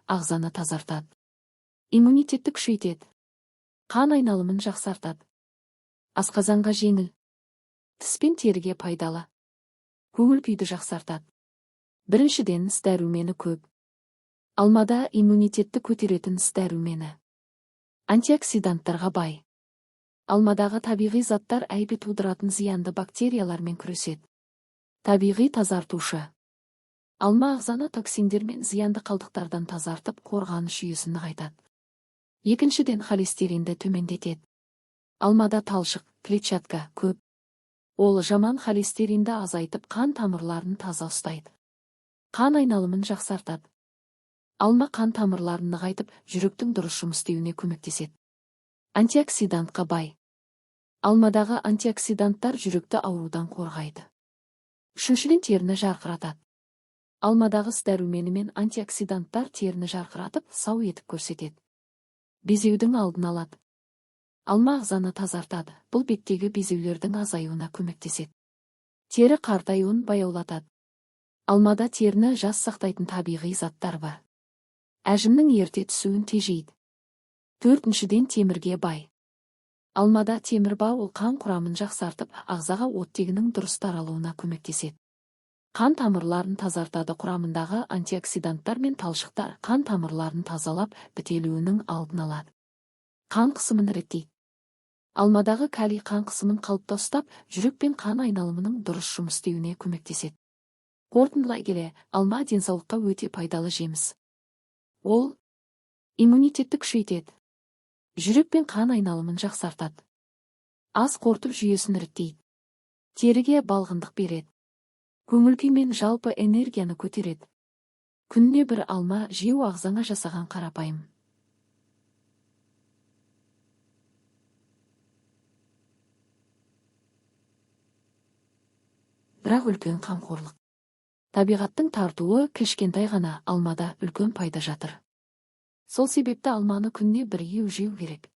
ағзаны тазартады. Иммунитетті күшейтеді. Қан айналымын жақсартады. Асқазанға жеңіл. Тіс пен теріге пайдалы. Көңіл күйді жақсартады. Біріншіден, іс дәрумені көп. Алмада иммунитетті көтеретін іс дәрумені. Антиоксиданттарға бай. Алмадағы табиғи заттар әйбі тудыратын зиянды бактериялармен күреседі. Табиғи тазартушы. Алма ағзаны токсиндер мен зиянды қалдықтардан тазартып, қорғаныс жүйесін нығайтады. Екіншіден, холестеринді төмендетеді. Алмада талшық, клетчатка көп. Ол жаман холестеринді азайтып, қан тамырларын таза ұстайды. Қан айналымын жақсартады. Алма қан тамырларын нығайтып, жүректің дұрыс жұмыс істеуіне көмектеседі. Антиоксидантқа бай. Алмадағы антиоксиданттар жүректі аурудан қорғайды. Үшіншіден, теріні жарқыратады. Алмадағы іс дәрумені мен антиоксиданттар теріні жарқыратып, сау етіп көрсетеді. Безеудің алдын алады. Алма ағзаны тазартады. Бұл беттегі безеулердің азаюына көмектеседі. Тері қартаюын баяулатады. Алмада теріні жас сақтайтын табиғи заттар бар. Әжімнің ерте түсуін тежейді. Төртіншіден, темірге бай. Алмада темір бар, ол қан құрамын жақсартып, ағзаға оттегінің дұрыс таралуына көмектеседі. Қан тамырларын тазартады. Құрамындағы антиоксиданттар мен талшықтар қан тамырларын тазалап, бітелуінің алдын алады. Қан қысымын реттейді. Алмадағы калий қан қысымын қалыпта ұстап, жүрек пен қан айналымының дұрыс жұмыс істеуіне көмектеседі. Қорытындылай келе, алма денсаулыққа өте пайдалы жеміс. Ол иммунитетті күшейтеді. Жүрек пен қан айналымын жақсартады. Ас қорыту жүйесін реттейді. Теріге балғындық береді. Көңіл күй мен жалпы энергияны көтереді. Күніне бір алма жеу ағзаңа жасаған қарапайым. Бірақ үлкен қамқорлық. Табиғаттың тартуы кішкентай ғана, алмада үлкен пайда жатыр. Сол себепті алманы күніне бір жеу керек.